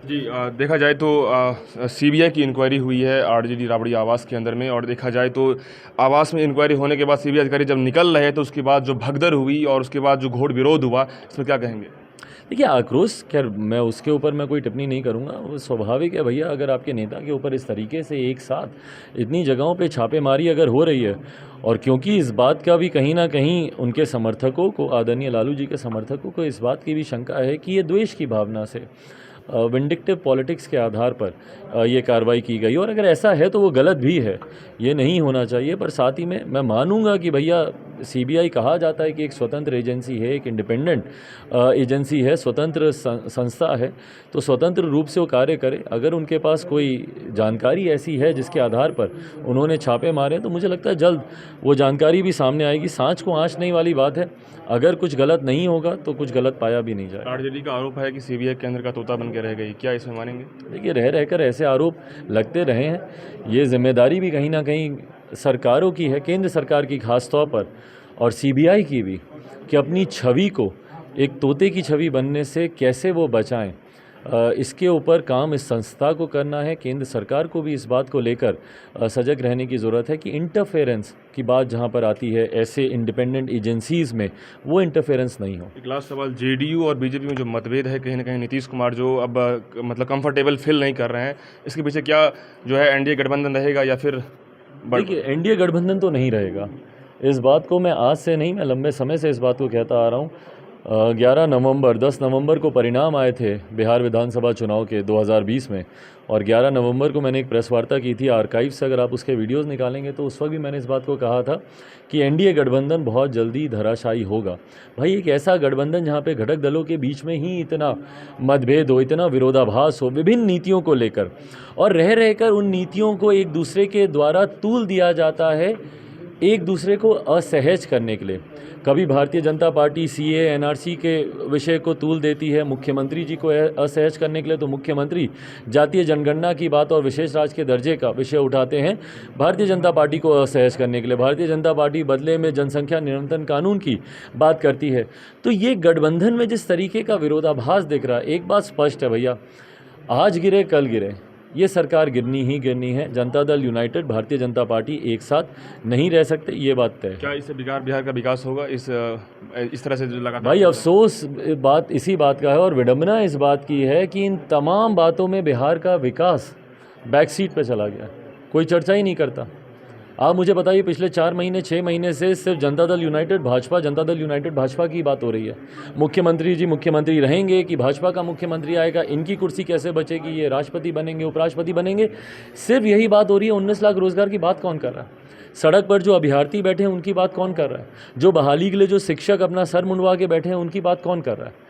जी देखा जाए तो सीबीआई की इंक्वायरी हुई है आरजेडी राबड़ी आवास के अंदर में, और देखा जाए तो आवास में इंक्वायरी होने के बाद सीबीआई अधिकारी जब निकल रहे तो उसके बाद जो भगदड़ हुई और उसके बाद जो घोर विरोध हुआ, इसमें क्या कहेंगे? देखिए, आक्रोश खैर मैं उसके ऊपर मैं कोई टिप्पणी नहीं करूँगा। वो स्वाभाविक है भैया, अगर आपके नेता के ऊपर इस तरीके से एक साथ इतनी जगहों पे छापेमारी अगर हो रही है, और क्योंकि इस बात का भी कहीं ना कहीं उनके समर्थकों को, आदरणीय लालू जी के समर्थकों को इस बात की भी शंका है कि ये द्वेष की भावना से, विंडिक्टिव पॉलिटिक्स के आधार पर ये कार्रवाई की गई, और अगर ऐसा है तो वो गलत भी है, ये नहीं होना चाहिए। पर साथ ही में मैं मानूंगा कि भैया सीबीआई कहा जाता है कि एक स्वतंत्र एजेंसी है, एक इंडिपेंडेंट एजेंसी है, स्वतंत्र संस्था है, तो स्वतंत्र रूप से वो कार्य करे। अगर उनके पास कोई जानकारी ऐसी है जिसके आधार पर उन्होंने छापे मारे, तो मुझे लगता है जल्द वो जानकारी भी सामने आएगी। सांच को आँच नहीं वाली बात है, अगर कुछ गलत नहीं होगा तो कुछ गलत पाया भी नहीं जाएगा। आरजेडी का आरोप है कि सीबीआई केंद्र का तोता बन के रह गई, क्या इसमें मानेंगे? देखिए, रह रहकर ऐसे आरोप लगते रहे हैं। ये जिम्मेदारी भी कहीं ना कहीं सरकारों की है, केंद्र सरकार की खास तौर पर, और सीबीआई की भी, कि अपनी छवि को एक तोते की छवि बनने से कैसे वो बचाएं। इसके ऊपर काम इस संस्था को करना है। केंद्र सरकार को भी इस बात को लेकर सजग रहने की ज़रूरत है कि इंटरफेरेंस की बात जहां पर आती है ऐसे इंडिपेंडेंट एजेंसीज़ में, वो इंटरफेरेंस नहीं हो। एक लास्ट सवाल, जेडीयू और बीजेपी में जो मतभेद है, कहीं ना कहीं नीतीश कुमार जो अब मतलब कंफर्टेबल फील नहीं कर रहे हैं, इसके पीछे क्या जो है एनडीए गठबंधन रहेगा या फिर देखिए, एनडीए गठबंधन तो नहीं रहेगा। इस बात को मैं आज से नहीं, मैं लंबे समय से इस बात को कहता आ रहा हूँ। 11 नवंबर 10 नवंबर को परिणाम आए थे बिहार विधानसभा चुनाव के 2020 में, और 11 नवंबर को मैंने एक प्रेस वार्ता की थी। आर्काइव से अगर आप उसके वीडियोस निकालेंगे तो उस वक्त भी मैंने इस बात को कहा था कि एनडीए गठबंधन बहुत जल्दी धराशायी होगा। भाई, एक ऐसा गठबंधन जहाँ पे घटक दलों के बीच में ही इतना मतभेद हो, इतना विरोधाभास हो विभिन्न नीतियों को लेकर, और रह रहकर उन नीतियों को एक दूसरे के द्वारा तूल दिया जाता है एक दूसरे को असहज करने के लिए। कभी Bharatiya Janata party CA NRC के विषय को तूल देती है मुख्यमंत्री जी को असहज करने के लिए, तो मुख्यमंत्री जातीय जनगणना की बात और विशेष राज्य के दर्जे का विषय उठाते हैं भारतीय जनता पार्टी को असहज करने के लिए। भारतीय जनता पार्टी बदले में जनसंख्या नियंत्रण कानून की बात करती है। तो ये गठबंधन में जिस तरीके का विरोधाभास दिख रहा है, एक बात स्पष्ट है भैया, आज गिरे कल गिरे, ये सरकार गिरनी ही गिरनी है। जनता दल यूनाइटेड, भारतीय जनता पार्टी एक साथ नहीं रह सकते, ये बात तय है। क्या इससे बिहार का विकास होगा इस तरह से जो लगातार? भाई, अफसोस बात इसी बात का है, और विडंबना इस बात की है कि इन तमाम बातों में बिहार का विकास बैक सीट पे चला गया, कोई चर्चा ही नहीं करता। आप मुझे बताइए, पिछले 4 महीने 6 महीने से सिर्फ जनता दल यूनाइटेड भाजपा, जनता दल यूनाइटेड भाजपा की बात हो रही है। मुख्यमंत्री जी मुख्यमंत्री रहेंगे कि भाजपा का मुख्यमंत्री आएगा, इनकी कुर्सी कैसे बचेगी, ये राष्ट्रपति बनेंगे उपराष्ट्रपति बनेंगे, सिर्फ यही बात हो रही है। 19 लाख रोजगार की बात कौन कर रहा है? सड़क पर जो अभ्यर्थी बैठे हैं उनकी बात कौन कर रहा है? जो बहाली के लिए जो शिक्षक अपना सर मुंडवा के बैठे हैं उनकी बात कौन कर रहा है?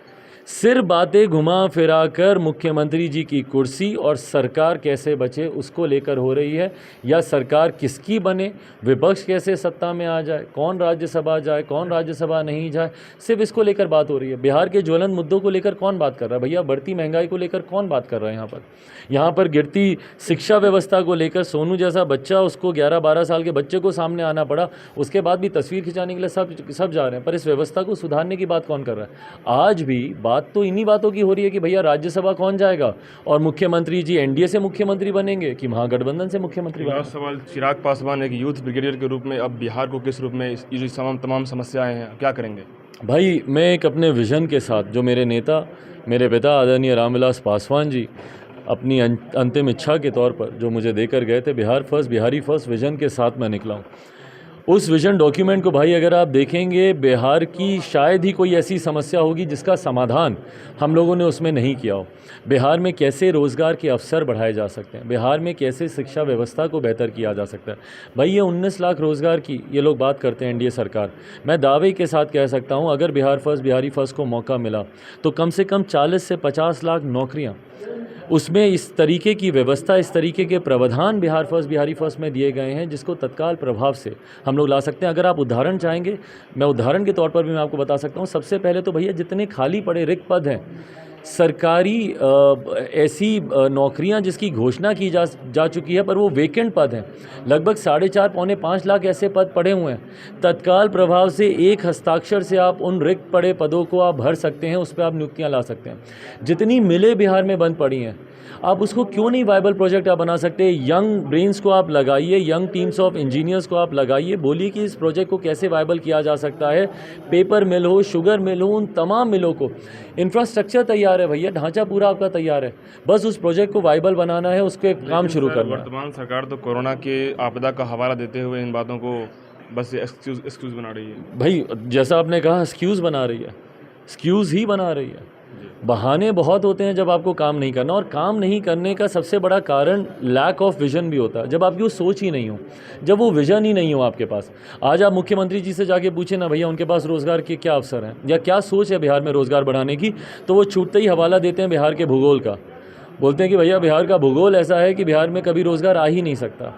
सिर्फ बातें घुमा फिरा कर मुख्यमंत्री जी की कुर्सी और सरकार कैसे बचे उसको लेकर हो रही है, या सरकार किसकी बने, विपक्ष कैसे सत्ता में आ जाए, कौन राज्यसभा जाए, कौन राज्यसभा नहीं जाए, सिर्फ इसको लेकर बात हो रही है। बिहार के ज्वलन मुद्दों को लेकर कौन बात कर रहा है भैया? बढ़ती महंगाई को लेकर कौन बात कर रहा है? यहाँ पर गिरती शिक्षा व्यवस्था को लेकर सोनू जैसा बच्चा, उसको 11-12 साल के बच्चे को सामने आना पड़ा, उसके बाद भी तस्वीर खिंचाने के लिए सब जा रहे हैं, पर इस व्यवस्था को सुधारने की बात कौन कर रहा है? आज भी बात तो इन्हीं बातों की हो रही है कि भैया राज्यसभा कौन जाएगा, और मुख्यमंत्री जी एनडीए से मुख्यमंत्री बनेंगे कि महागठबंधन से मुख्यमंत्री बनेंगे। सवाल, चिराग पासवान एक यूथ ब्रिगेडियर के रूप में अब बिहार को किस रूप में ये जो तमाम समस्याएं हैं क्या करेंगे? भाई, मैं एक अपने विजन के साथ, जो मेरे नेता मेरे पिता आदरणीय रामविलास पासवान जी अपनी अंतिम इच्छा के तौर पर जो मुझे देकर गए थे, Bihar first Bihari first vision के साथ मैं निकला हूँ। उस विजन डॉक्यूमेंट को भाई अगर आप देखेंगे, बिहार की शायद ही कोई ऐसी समस्या होगी जिसका समाधान हम लोगों ने उसमें नहीं किया हो। बिहार में कैसे रोज़गार के अवसर बढ़ाए जा सकते हैं, बिहार में कैसे शिक्षा व्यवस्था को बेहतर किया जा सकता है। भाई, ये 19 लाख रोज़गार की ये लोग बात करते हैं एनडीए सरकार, मैं दावे के साथ कह सकता हूँ अगर बिहार फर्स्ट बिहारी फर्स्ट को मौका मिला तो कम से कम 40 से 50 लाख नौकरियाँ, उसमें इस तरीके की व्यवस्था, इस तरीके के प्रावधान बिहार फर्स्ट बिहारी फर्स्ट में दिए गए हैं जिसको तत्काल प्रभाव से हम लोग ला सकते हैं। अगर आप उदाहरण चाहेंगे, मैं उदाहरण के तौर पर भी मैं आपको बता सकता हूँ। सबसे पहले तो भैया जितने खाली पड़े रिक्त पद हैं, सरकारी ऐसी नौकरियां जिसकी घोषणा की जा चुकी है पर वो वेकेंट पद हैं। लगभग 4.5 पौने 5 लाख ऐसे पद पड़े हुए हैं। तत्काल प्रभाव से एक हस्ताक्षर से आप उन रिक्त पड़े पदों को आप भर सकते हैं, उस पर आप नियुक्तियां ला सकते हैं। जितनी मिलें बिहार में बंद पड़ी हैं, आप उसको क्यों नहीं वाइबल प्रोजेक्ट आप बना सकते? यंग ब्रेन्स को आप लगाइए, यंग टीम्स ऑफ इंजीनियर्स को आप लगाइए, बोलिए कि इस प्रोजेक्ट को कैसे वाइबल किया जा सकता है। पेपर मिल हो, शुगर मिल हो, उन तमाम मिलों को इंफ्रास्ट्रक्चर तैयार है भैया, ढांचा पूरा आपका तैयार है, बस उस प्रोजेक्ट को वाइबल बनाना है, उसके काम शुरू करना है। वर्तमान सरकार तो कोरोना के आपदा का हवाला देते हुए इन बातों को बस एक्सक्यूज़ बना रही है। भाई जैसा आपने कहा एक्सक्यूज़ बना रही है, एक्सक्यूज़ ही बना रही है। बहाने बहुत होते हैं जब आपको काम नहीं करना, और काम नहीं करने का सबसे बड़ा कारण लैक ऑफ विजन भी होता है। जब आपकी वो सोच ही नहीं हो, जब वो विजन ही नहीं हो आपके पास। आज आप मुख्यमंत्री जी से जाके पूछे ना भैया उनके पास रोज़गार के क्या अवसर हैं या क्या सोच है बिहार में रोज़गार बढ़ाने की, तो वो छूटते ही हवाला देते हैं बिहार के भूगोल का। बोलते हैं कि भैया बिहार का भूगोल ऐसा है कि बिहार में कभी रोज़गार आ ही नहीं सकता।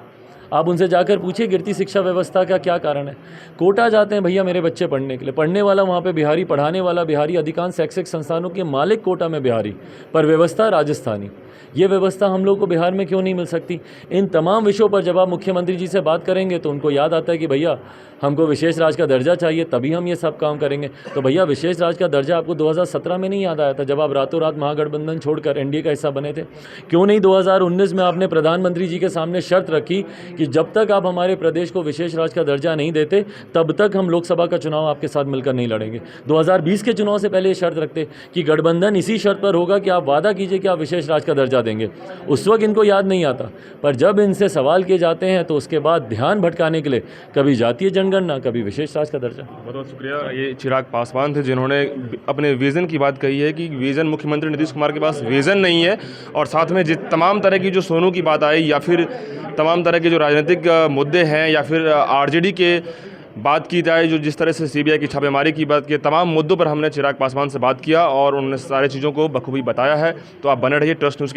आप उनसे जाकर पूछिए गिरती शिक्षा व्यवस्था का क्या कारण है। कोटा जाते हैं भैया मेरे बच्चे पढ़ने के लिए, पढ़ने वाला वहाँ पे बिहारी, पढ़ाने वाला बिहारी, अधिकांश शैक्षिक संस्थानों के मालिक कोटा में बिहारी, पर व्यवस्था राजस्थानी। ये व्यवस्था हम लोग को बिहार में क्यों नहीं मिल सकती? इन तमाम विषयों पर जब आप मुख्यमंत्री जी से बात करेंगे तो उनको याद आता है कि भैया हमको विशेष राज्य का दर्जा चाहिए, तभी हम ये सब काम करेंगे। तो भैया विशेष राज्य का दर्जा आपको 2017 में नहीं याद आया था जब आप रातों रात महागठबंधन छोड़कर एनडीए का हिस्सा बने थे? क्यों नहीं 2019 में आपने प्रधानमंत्री जी के सामने शर्त रखी कि जब तक आप हमारे प्रदेश को विशेष राज्य का दर्जा नहीं देते तब तक हम लोकसभा का चुनाव आपके साथ मिलकर नहीं लड़ेंगे? 2020 के चुनाव से पहले ये शर्त रखते कि गठबंधन इसी शर्त पर होगा कि आप वादा कीजिए कि आप विशेष राज्य का दर्जा देंगे। उस वक्त इनको याद नहीं आता, पर जब इनसे सवाल किए जाते हैं तो उसके बाद ध्यान भटकाने के लिए कभी जातीय जनगणना, कभी विशेष राज्य का दर्जा। बहुत बहुत शुक्रिया। ये चिराग पासवान थे जिन्होंने अपने विज़न की बात कही है कि विज़न मुख्यमंत्री नीतीश कुमार के पास विज़न नहीं है, और साथ में तमाम तरह की जो सोनू की बात आई या फिर तमाम तरह के जो राजनीतिक मुद्दे हैं या फिर आरजेडी के बात की जाए, जो जिस तरह से सीबीआई की छापेमारी की बात की, तमाम मुद्दों पर हमने चिराग पासवान से बात किया और उन्होंने सारी चीज़ों को बखूबी बताया है। तो आप बने रहिए ट्रस्ट न्यूज़ के।